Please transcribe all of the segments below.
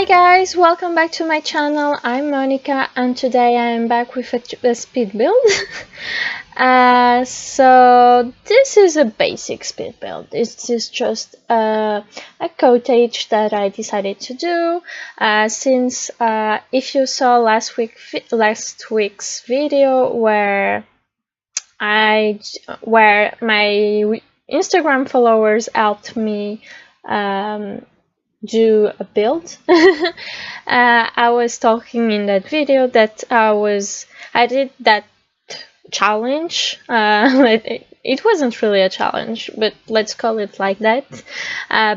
Hi guys, welcome back to my channel. I'm Monica and today I am back with a speed build. So this is a basic speed build. This is just a cottage that I decided to do since if you saw last week's video where my Instagram followers helped me do a build. I was talking in that video that I did that challenge. It wasn't really a challenge, but let's call it like that,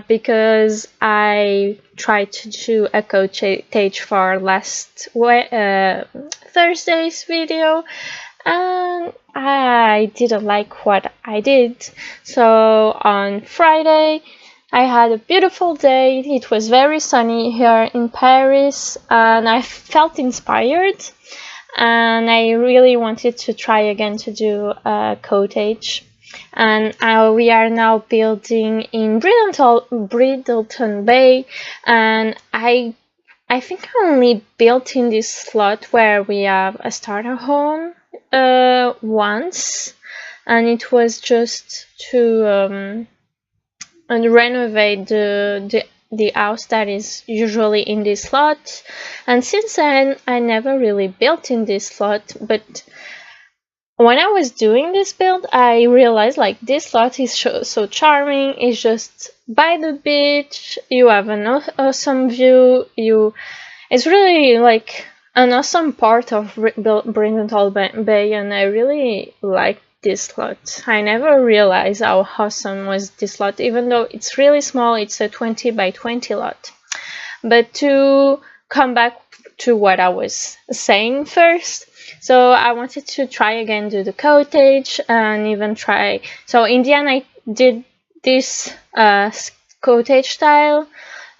because I tried to do a cottage for last Thursday's video and I didn't like what I did. So on Friday I had a beautiful day. It was very sunny here in Paris and I felt inspired and I really wanted to try again to do a cottage. And we are now building in Bridleton Bay, and I think I only built in this slot where we have a starter home once, and it was just to and renovate the house that is usually in this slot. And since then I never really built in this slot, but when I was doing this build I realized like this slot is so charming. It's just by the beach, you have an awesome view, it's really like an awesome part of Bridleton Bay, and I really like this slot. I never realized how awesome was this slot, even though it's really small. It's a 20 by 20 lot. But to come back to what I was saying first, so I wanted to try again do the cottage and even try. So in the end I did this cottage style.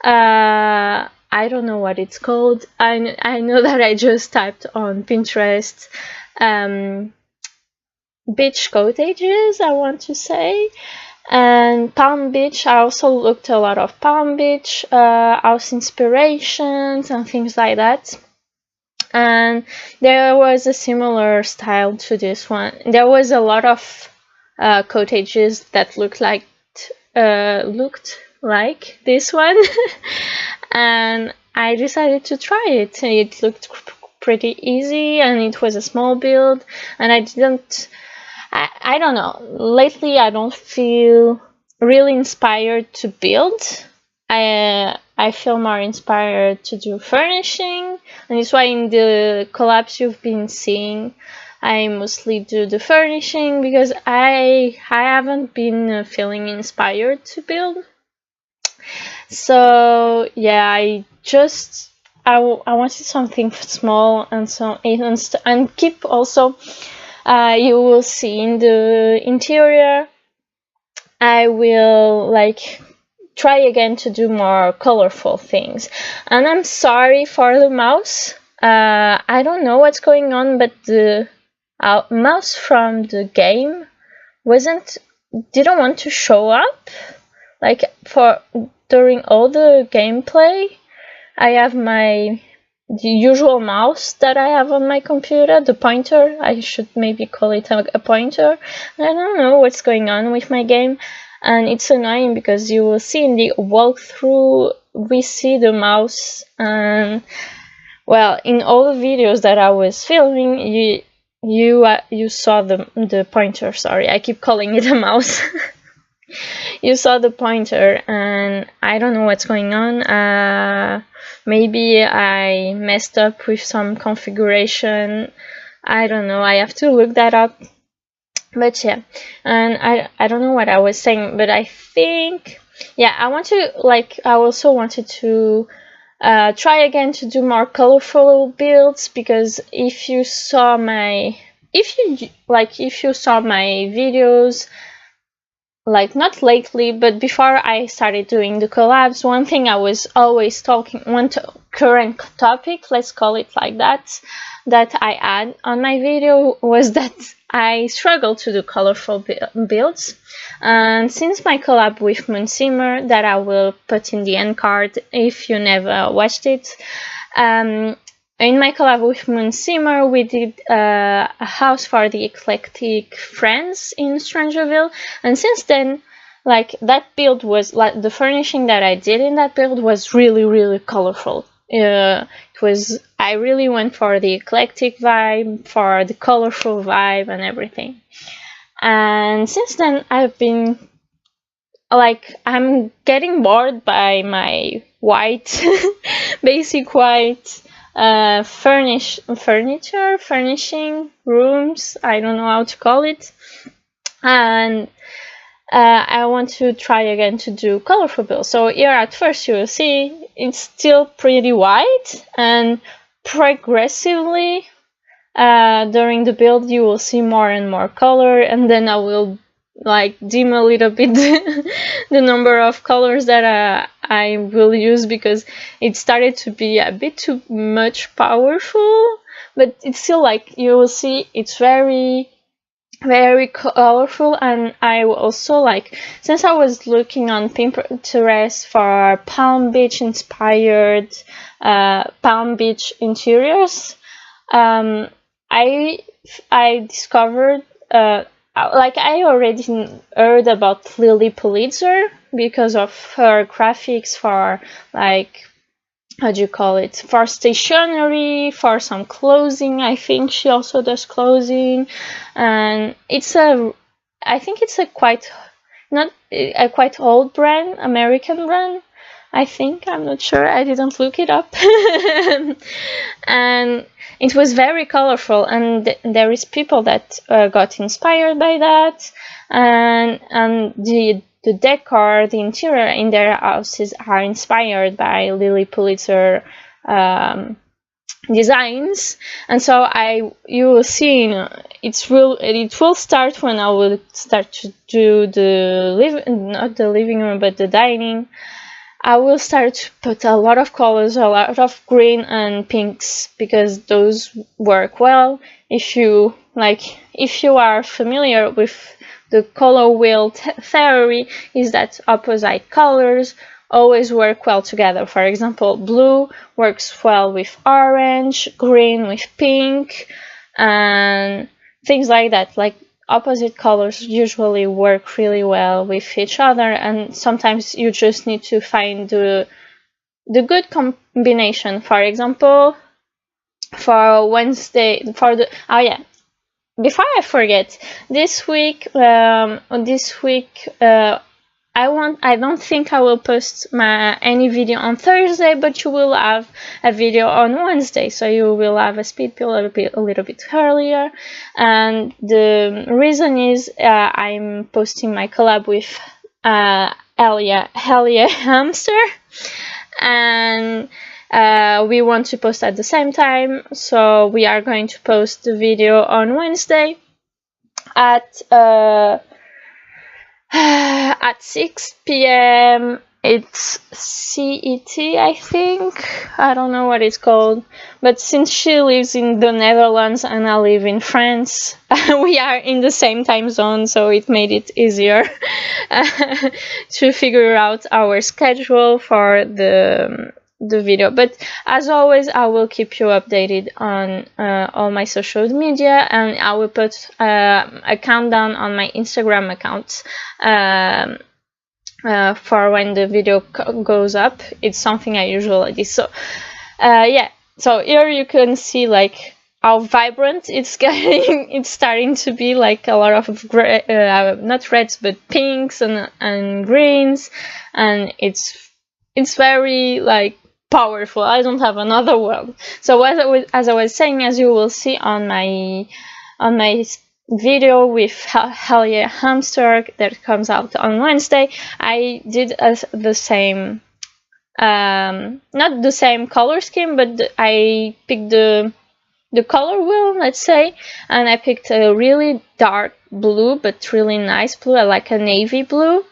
I don't know what it's called. I know that I just typed on Pinterest beach cottages, I want to say, and Palm Beach. I also looked a lot of Palm Beach house inspirations and things like that, and there was a similar style to this one. There was a lot of cottages that looked like this one and I decided to try it. It looked pretty easy and it was a small build, and I don't know, lately I don't feel really inspired to build. I feel more inspired to do furnishing, and it's why in the collabs you've been seeing I mostly do the furnishing, because I haven't been feeling inspired to build. So yeah, I wanted something small and keep also. You will see in the interior I will like try again to do more colorful things. And I'm sorry for the mouse. I don't know what's going on, but the mouse from the game didn't want to show up. Like during all the gameplay, I have the usual mouse that I have on my computer, the pointer. I should maybe call it a pointer. I don't know what's going on with my game, and it's annoying because you will see in the walkthrough we see the mouse, and well, in all the videos that I was filming you saw the pointer. Sorry, I keep calling it a mouse. You saw the pointer, and I don't know what's going on. Maybe I messed up with some configuration. I don't know. I have to look that up. But yeah, and I don't know what I was saying, but I think, yeah, I also wanted to try again to do more colorful builds, because if you saw my videos, like not lately but before I started doing the collabs, one thing I was always current topic, let's call it like that, that I add on my video was that I struggle to do colorful builds. And since my collab with Moonsimmer, that I will put in the end card if you never watched it, in my collab with Moonsimmer, we did a house for the eclectic friends in Strangerville, and since then, like, that build was, like, the furnishing that I did in that build was really, really colorful. I really went for the eclectic vibe, for the colorful vibe and everything. And since then, I've been, like, I'm getting bored by my white, basic white furnishing rooms, I don't know how to call it, and I want to try again to do colorful builds. So here at first you will see it's still pretty white, and progressively during the build you will see more and more color, and then I will like dim a little bit the number of colors that I will use, because it started to be a bit too much powerful, but it's still, like, you will see it's very, very colorful. And I also, like, since I was looking on Pinterest for Palm Beach inspired Palm Beach interiors, I discovered like, I already heard about Lily Pulitzer because of her graphics for, like, how do you call it, for stationery, for some clothing. I think she also does clothing, and I think it's a quite old brand, American brand, I think. I'm not sure, I didn't look it up. And it was very colorful, and there is people that got inspired by that, and the decor, the interior in their houses are inspired by Lily Pulitzer designs. And so you will see, it will start when I will start to do not the living room, but the dining. I will start to put a lot of colors, a lot of green and pinks, because those work well. If you are familiar with the color wheel theory, is that opposite colors always work well together. For example, blue works well with orange, green with pink, and things like that. Like, opposite colors usually work really well with each other, and sometimes you just need to find the good combination. For example, for Wednesday, before I forget, this week I don't think I will post any video on Thursday, but you will have a video on Wednesday, so you will have a speed build a little bit earlier. And the reason is I'm posting my collab with Helia Hamster, and we want to post at the same time, so we are going to post the video on Wednesday at 6 p.m. It's CET, I think. I don't know what it's called, but since she lives in the Netherlands and I live in France, we are in the same time zone, so it made it easier to figure out our schedule for the video. But as always, I will keep you updated on all my social media, and I will put a countdown on my Instagram account for when the video goes up. It's something I usually do. So yeah, so here you can see, like, how vibrant it's getting. It's starting to be like a lot of not reds but pinks and greens, and it's very, like, powerful. I don't have another word. So as I was saying, as you will see on my video with Helia Hamster that comes out on Wednesday, I did the same, not the same color scheme, but I picked the color wheel, let's say, and I picked a really dark blue, but really nice blue, like a navy blue.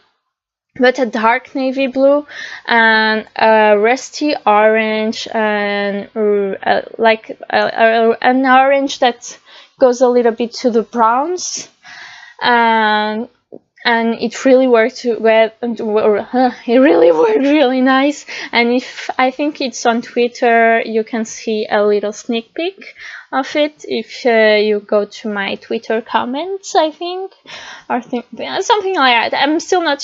but a dark navy blue and a rusty orange, and like an orange that goes a little bit to the browns, and it really worked well. It really worked really nice. And if I think it's on Twitter, you can see a little sneak peek of it if you go to my Twitter comments, I think, or something like that. I'm still not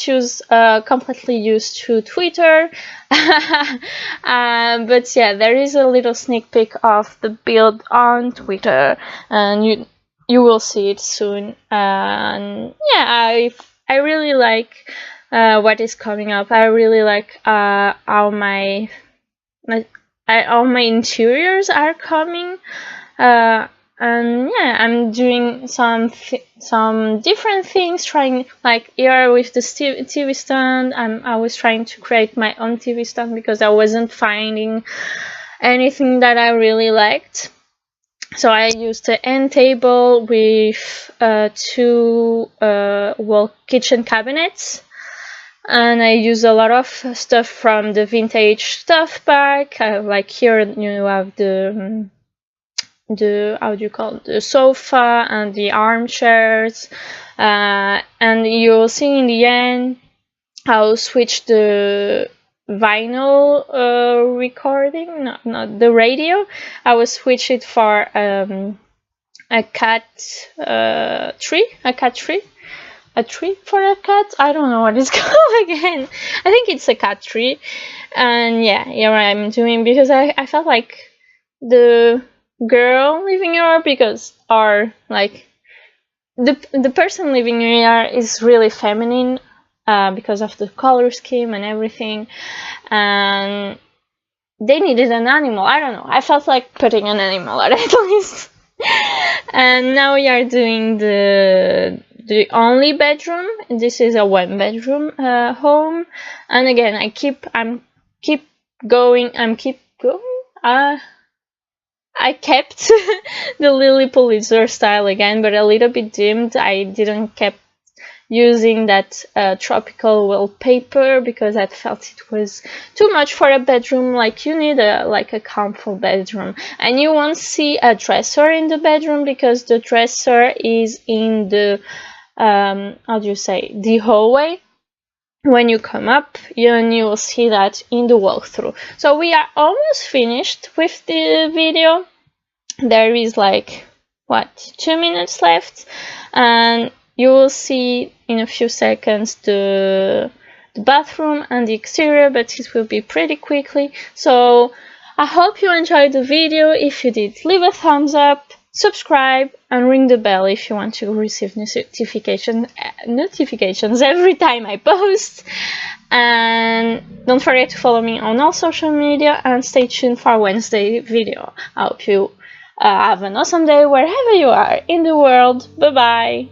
completely used to Twitter, but yeah, there is a little sneak peek of the build on Twitter, and you will see it soon. And yeah, I really like what is coming up. I really like how my interiors are coming, and yeah, I'm doing some different things, trying, like here with the TV stand. I was trying to create my own TV stand because I wasn't finding anything that I really liked. So I used the end table with 2 wall kitchen cabinets, and I use a lot of stuff from the vintage stuff bag. Like here you have the how do you call it, the sofa and the armchairs, and you'll see in the end I'll switch the vinyl recording, not the radio. I will switch it for a cat tree, a tree for a cat. I don't know what it's called again. I think it's a cat tree. And yeah, here I'm doing, because I felt like the girl living here, because like the person living here is really feminine, because of the color scheme and everything, and they needed an animal. I don't know, I felt like putting an animal at least. And now we are doing the only bedroom. This is a 1-bedroom home, and again I keep going. I kept the Lily Pulitzer style again, but a little bit dimmed. I didn't keep using that tropical wallpaper because I felt it was too much for a bedroom. Like, you need a comfortable bedroom, and you won't see a dresser in the bedroom because the dresser is in the how do you say, the hallway. When you come up, you will see that in the walkthrough. So we are almost finished with the video. There is like, what, 2 minutes left, and you will see in a few seconds the bathroom and the exterior, but it will be pretty quickly. So I hope you enjoyed the video. If you did, leave a thumbs up, subscribe, and ring the bell if you want to receive notifications every time I post. And don't forget to follow me on all social media, and stay tuned for Wednesday video. I hope you have an awesome day wherever you are in the world. Bye bye.